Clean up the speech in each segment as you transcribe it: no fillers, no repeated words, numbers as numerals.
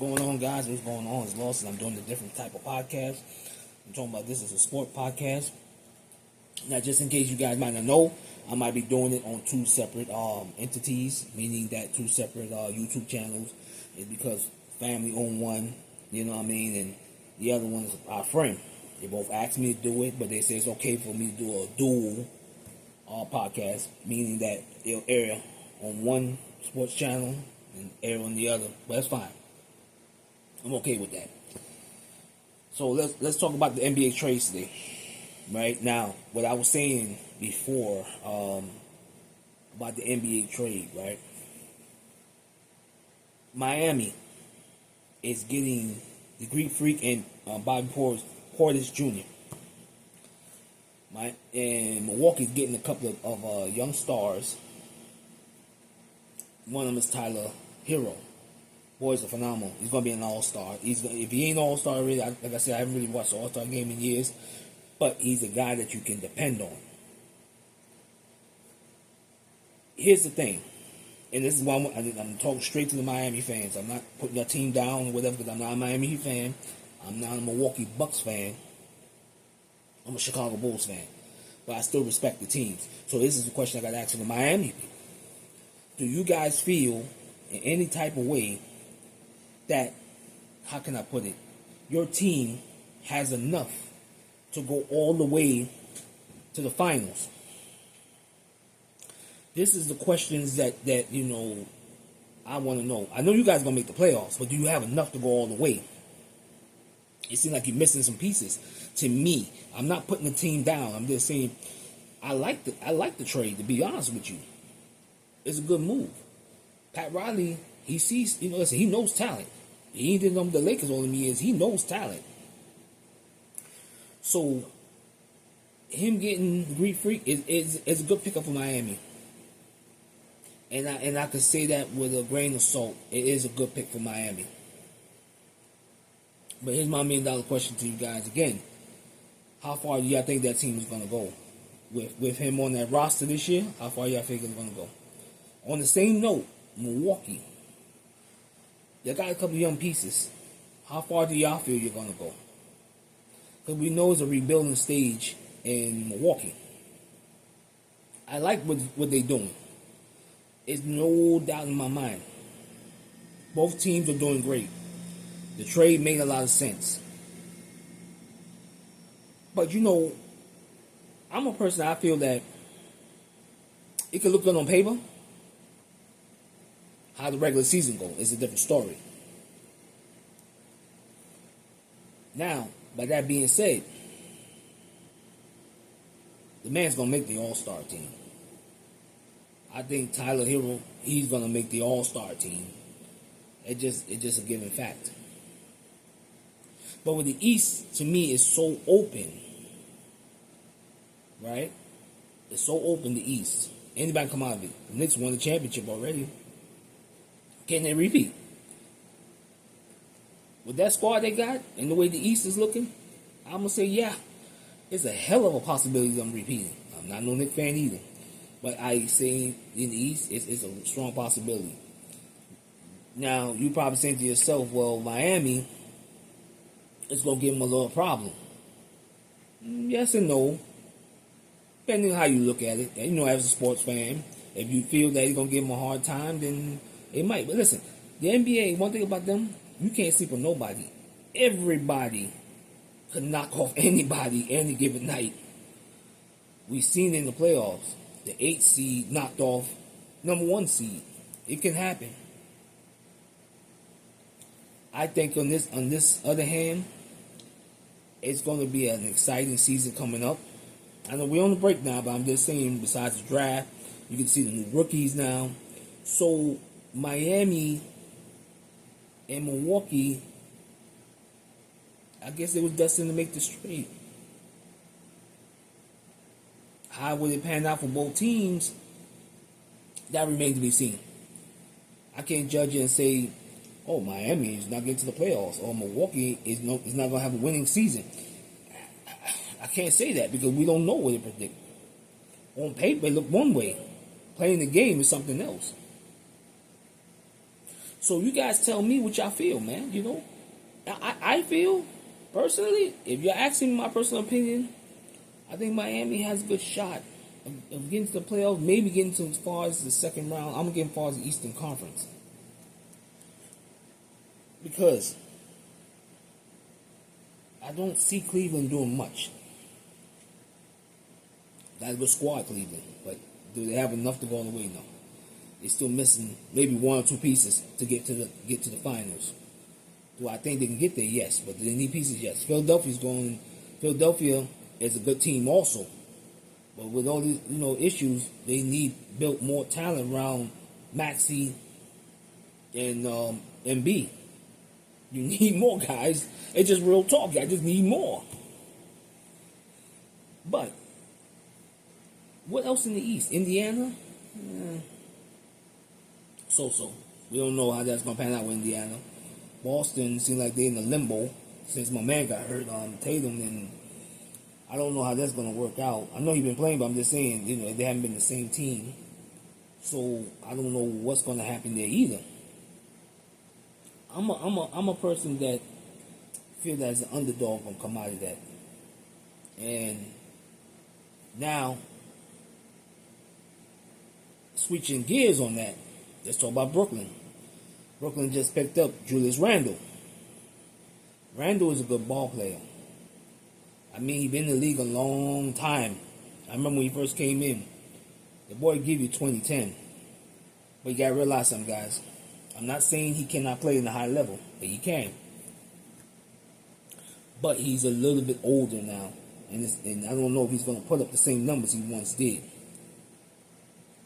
going on, guys? What's going on? It's Lawson. I'm doing a different type of podcast. I'm talking about this as a sport podcast. Now, just in case you guys might not know, I might be doing it on two separate entities, meaning that two separate YouTube channels. It's because family own one, you know what I mean, and the other one is our friend. They both asked me to do it, but they say it's okay for me to do a dual podcast, meaning that it'll air on one sports channel and air on the other. But that's fine. I'm okay with that. So let's talk about the NBA trades today. Right now, what I was saying before about the NBA trade, right? Miami is getting the Greek Freak and Bobby Portis Jr. And Milwaukee's getting a couple of young stars. One of them is Tyler Hero. Boy's a phenomenal. He's gonna be an all-star. If he ain't all-star already, like I said, I haven't really watched the all-star game in years. But he's a guy that you can depend on. Here's the thing, and this is why I'm talking straight to the Miami fans. I'm not putting your team down or whatever, because I'm not a Miami Heat fan. I'm not a Milwaukee Bucks fan. I'm a Chicago Bulls fan. But I still respect the teams. So this is the question I got to ask for the Miami people. Do you guys feel in any type of way that, how can I put it, your team has enough to go all the way to the finals? This is the questions that you know, I want to know. I know you guys are going to make the playoffs, but do you have enough to go all the way? It seems like you're missing some pieces. To me, I'm not putting the team down. I'm just saying I like the trade, to be honest with you. It's a good move. Pat Riley, he sees, you know, listen, he knows talent. He didn't know the Lakers all them years. He knows talent. So, him getting the Greek Freak is a good pickup for Miami. And I can say that with a grain of salt. It is a good pick for Miami. But here's my $1 million question to you guys again. How far do y'all think that team is going to go? With him on that roster this year, how far y'all think it's going to go? On the same note, Milwaukee. They got a couple young pieces. How far do y'all feel you're going to go? Because we know it's a rebuilding stage in Milwaukee. I like what they're doing. There's no doubt in my mind. Both teams are doing great. The trade made a lot of sense. But you know, I'm a person, I feel that it could look good on paper. How the regular season goes is a different story. Now, by that being said, the man's going to make the all-star team. I think Tyler Hero, he's going to make the all-star team. It's just a given fact. But with the East, to me, is so open. Right? It's so open, the East. Anybody come out of it. The Knicks won the championship already. Can they repeat? With that squad they got, and the way the East is looking, I'm going to say, yeah, it's a hell of a possibility of them repeating. I'm not no Knicks fan either. But I say in the East, it's a strong possibility. Now, you probably saying to yourself, well, Miami, it's going to give them a little problem. Yes and no. Depending on how you look at it. And, you know, as a sports fan, if you feel that it's going to give them a hard time, then it might. But listen, the NBA, one thing about them, you can't sleep with nobody. Everybody could knock off anybody any given night. We've seen in the playoffs, the 8th seed knocked off number 1 seed. It can happen. I think on this other hand, it's going to be an exciting season coming up. I know we're on the break now, but I'm just saying, besides the draft, you can see the new rookies now. So, Miami and Milwaukee, I guess it was destined to make the trade. How would it pan out for both teams? That remains to be seen. I can't judge it and say, oh, Miami is not getting to the playoffs, or Milwaukee is not going to have a winning season. I can't say that because we don't know what to predict. On paper, it look one way. Playing the game is something else. So you guys tell me what y'all feel, man. You know, I feel personally, if you're asking me my personal opinion, I think Miami has a good shot of getting to the playoffs, maybe getting to as far as the second round. I'm getting as far as the Eastern Conference. Because I don't see Cleveland doing much. Got a good squad, Cleveland, but do they have enough to go all the way? No. They're still missing maybe one or two pieces to get to the finals. Do I think they can get there? Yes, but do they need pieces? Yes. Philadelphia is a good team also, but with all these issues, they need built more talent around Maxey and MB. You need more guys. It's just real talk. I just need more. But what else in the East? Indiana? So. We don't know how that's going to pan out with Indiana. Boston seems like they're in a limbo since my man got hurt on Tatum, and I don't know how that's going to work out. I know he's been playing, but I'm just saying, they haven't been the same team. So I don't know what's going to happen there either. I'm a person that feel that as an underdog gonna come out of that. And now, switching gears on that, let's talk about Brooklyn. Brooklyn just picked up Julius Randle. Randle is a good ball player. I mean, he's been in the league a long time. I remember when he first came in, the boy give you 20-10. But you gotta realize something, guys. I'm not saying he cannot play in the high level, but he can. But he's a little bit older now, and I don't know if he's going to put up the same numbers he once did.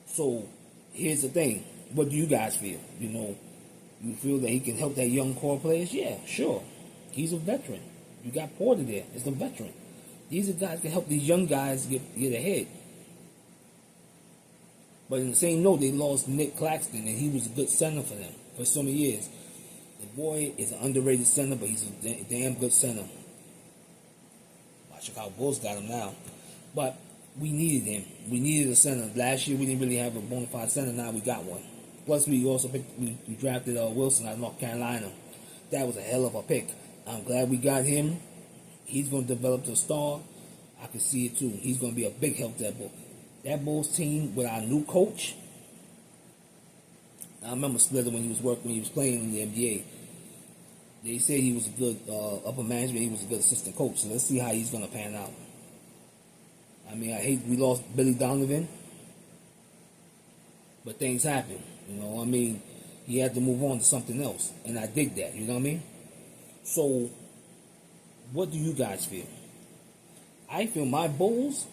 So here's the thing. What do you guys feel? You feel that he can help that young core players? Yeah, sure. He's a veteran. You got Porter there. It's a veteran. These are guys that can help these young guys get ahead. But in the same note, they lost Nick Claxton, and he was a good center for them for so many years. The boy is an underrated center, but he's a damn good center. Chicago Bulls got him now. But we needed him. We needed a center. Last year, we didn't really have a bona fide center. Now we got one. Plus, we also we drafted Wilson out of North Carolina. That was a hell of a pick. I'm glad we got him. He's going to develop to a star. I can see it, too. He's going to be a big help to that Bulls. That Bulls team with our new coach, I remember Splitter when he was playing in the NBA. They said he was a good upper management. He was a good assistant coach. So let's see how he's going to pan out. I mean, I hate we lost Billy Donovan, but things happen. I mean, he had to move on to something else, and I dig that. You know what I mean? So, what do you guys feel? I feel my Bulls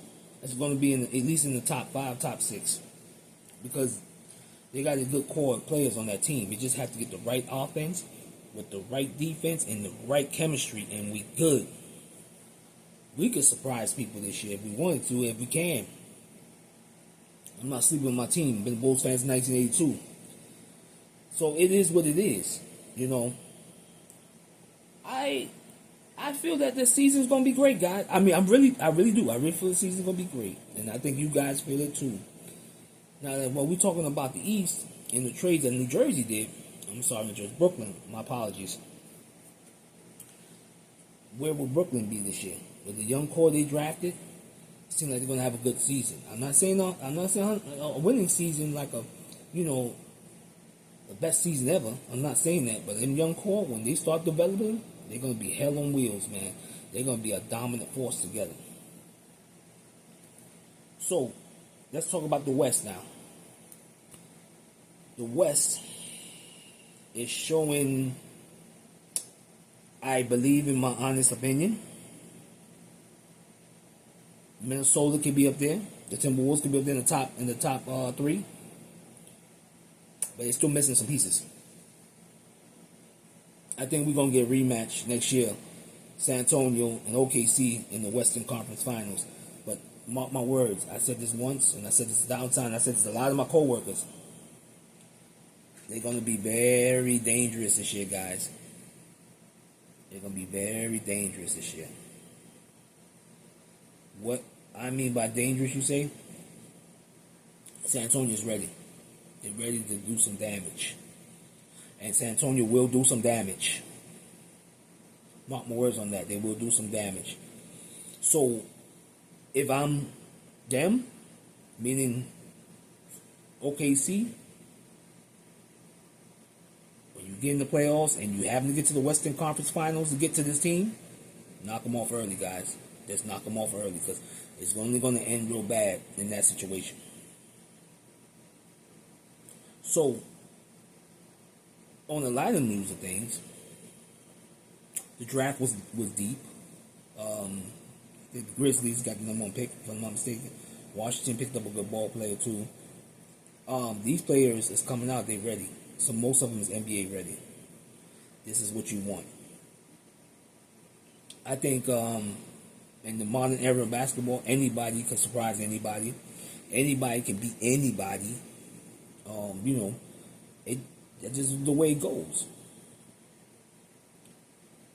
is going to be at least in the top 5, top 6, because they got a good core of players on that team. We just have to get the right offense with the right defense and the right chemistry, and we good. We could surprise people this year if we wanted to, if we can. I'm not sleeping on my team. Been a Bulls fan since 1982. So it is what it is. I feel that this season's gonna be great, guys. I mean, I really do. I really feel the season's gonna be great, and I think you guys feel it too. Now, when we're talking about the East and the trades that New Jersey did, Brooklyn. My apologies. Where will Brooklyn be this year? With the young core they drafted, it seems like they're gonna have a good season. I'm not saying a winning season like the best season ever. I'm not saying that, but them young core, when they start developing, they're gonna be hell on wheels, man. They're gonna be a dominant force together. So, let's talk about the West now. The West is showing, I believe, in my honest opinion, Minnesota could be up there. The Timberwolves could be up there in the top 3, but they're still missing some pieces. I think we're gonna get a rematch next year, San Antonio and OKC in the Western Conference Finals. But mark my words, I said this once, and I said this downtown. I said this to a lot of my coworkers. They're gonna be very dangerous this year, guys. They're gonna be very dangerous this year. What I mean by dangerous, you say? San Antonio's ready. They're ready to do some damage. And San Antonio will do some damage. Mark my words on that. They will do some damage. So, if I'm them, meaning OKC, when you get in the playoffs and you happen to get to the Western Conference Finals to get to this team, knock them off early, guys. Just knock them off early, because it's only going to end real bad in that situation. So, on the lighter news of things, the draft was deep. The Grizzlies got the number one pick, if I'm not mistaken. Washington picked up a good ball player too. These players is coming out, they're ready. So most of them is NBA ready. This is what you want. I think in the modern era of basketball, anybody can surprise anybody. Anybody can beat anybody. That's just the way it goes.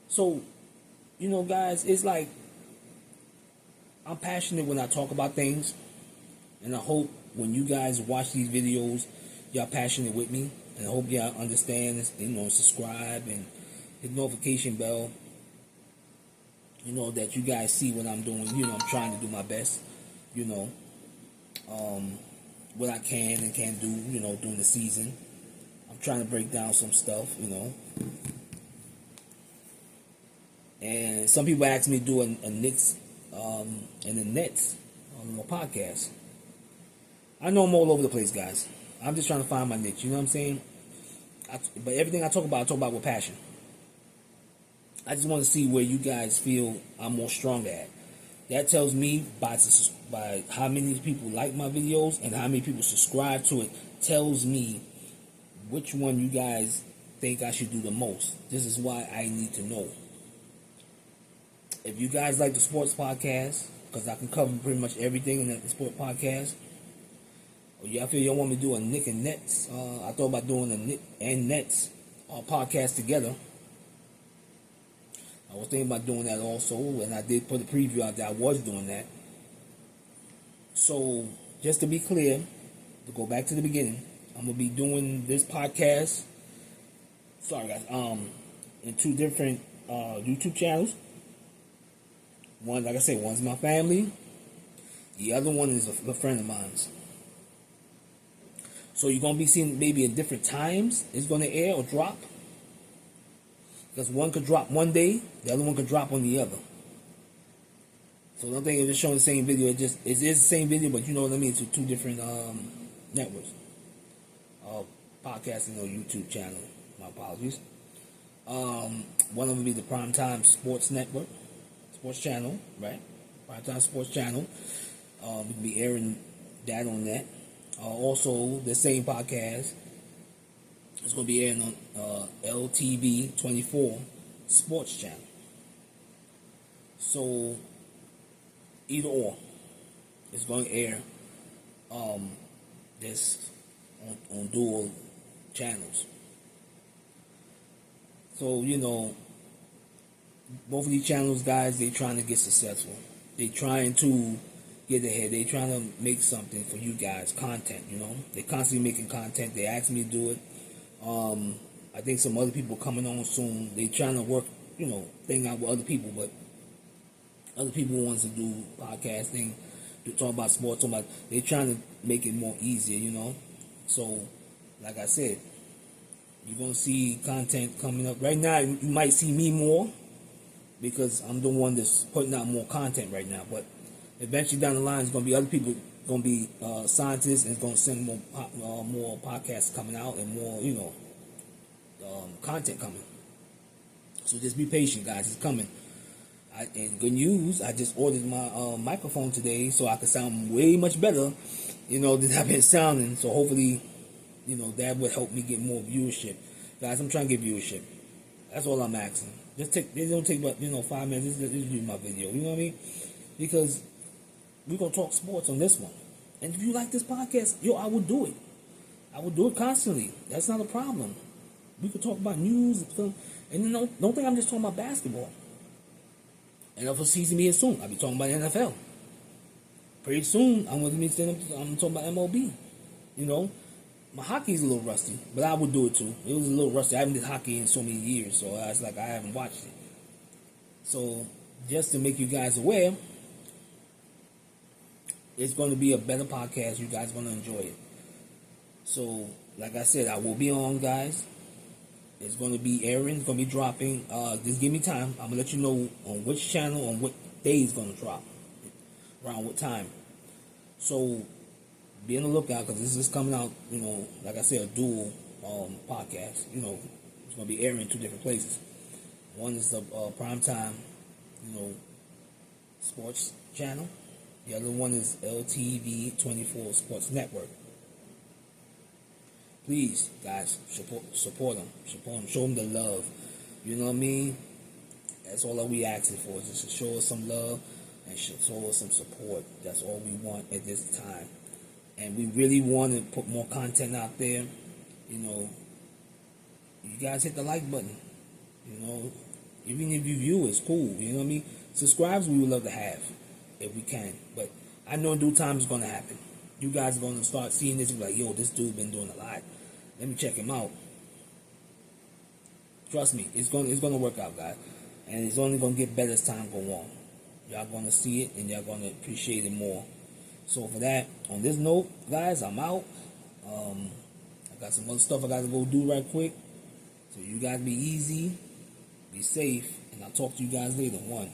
So, guys, it's like, I'm passionate when I talk about things, and I hope when you guys watch these videos, y'all passionate with me, and I hope y'all understand, subscribe and hit the notification bell, that you guys see what I'm doing. I'm trying to do my best, what I can and can't do, during the season. I'm trying to break down some stuff, And some people ask me to do a Knicks and the Nets on my podcast. I know I'm all over the place, guys. I'm just trying to find my niche. You know what I'm saying? But everything I talk about with passion. I just want to see where you guys feel I'm more strong at. That tells me by how many people like my videos and how many people subscribe to it, tells me which one you guys think I should do the most. This is why I need to know. If you guys like the sports podcast, because I can cover pretty much everything in the sports podcast, or y'all feel y'all want me to do a Nick and Nets, I thought about doing a Nick and Nets podcast together. I was thinking about doing that also, and I did put a preview out that I was doing that. So, just to be clear, to go back to the beginning, I'm going to be doing this podcast, sorry guys, in two different YouTube channels. One, like I said, one's my family. The other one is a friend of mine's. So you're going to be seeing maybe at different times it's going to air or drop. Because one could drop one day, the other one could drop on the other. So don't think it's just showing the same video. It is the same video, but you know what I mean? It's two different networks. Podcasting or YouTube channel. My apologies. One of them will be the Primetime Sports Network. Sports channel, right? Primetime Sports Channel. We'll be airing that on that. Also, the same podcast is going to be airing on LTV 24 Sports Channel. So, either or, it's going to air this on dual channels. So, both of these channels, guys, they're trying to get successful. They're trying to get ahead. They're trying to make something for you guys, content, They're constantly making content. They asked me to do it. I think some other people coming on soon. They're trying to work, thing out with other people, but other people wants to do podcasting, to talk about sports, they're trying to make it more easier, So, like I said, you're going to see content coming up. Right now, you might see me more, because I'm the one that's putting out more content right now. But eventually down the line, it's going to be other people, going to be scientists, and it's going to send more podcasts coming out and more, content coming. So just be patient, guys. It's coming. And good news, I just ordered my microphone today so I can sound way much better, than I've been sounding. So hopefully, that would help me get more viewership. Guys, I'm trying to get viewership. That's all I'm asking. It don't take but 5 minutes. Just do my video. You know what I mean? Because we're gonna talk sports on this one. And if you like this podcast, I would do it. I would do it constantly. That's not a problem. We could talk about news and film. And don't think I'm just talking about basketball. NFL season here soon. I'll be talking about NFL. Pretty soon, I'm talking about MLB. My hockey's a little rusty, but I would do it too. It was a little rusty. I haven't did hockey in so many years, so it's like I haven't watched it. So just to make you guys aware, it's going to be a better podcast. You guys are going to enjoy it. So, like I said, I will be on, guys. It's going to be airing. It's going to be dropping. Just give me time. I'm going to let you know on which channel, on what day it's going to drop. Around what time. So, be on the lookout because this is coming out, like I said, a dual podcast. It's going to be airing in 2 different places. One is the primetime, sports channel. The other one is LTV 24 Sports Network. Please, guys, support them. Show them the love. You know what I mean? That's all that we asking for, is just to show us some love and show us some support. That's all we want at this time. And we really want to put more content out there. You guys hit the like button. Even if you view, it's cool. You know what I mean? Subscribes we would love to have if we can. But I know in due time it's going to happen. You guys are going to start seeing this and be like, yo, this dude been doing a lot. Let me check him out. Trust me, it's going to work out, guys. And it's only going to get better as time goes on. Y'all going to see it and y'all going to appreciate it more. So for that, on this note, guys, I'm out. I got some other stuff I got to go do right quick. So you guys be easy, be safe, and I'll talk to you guys later. One.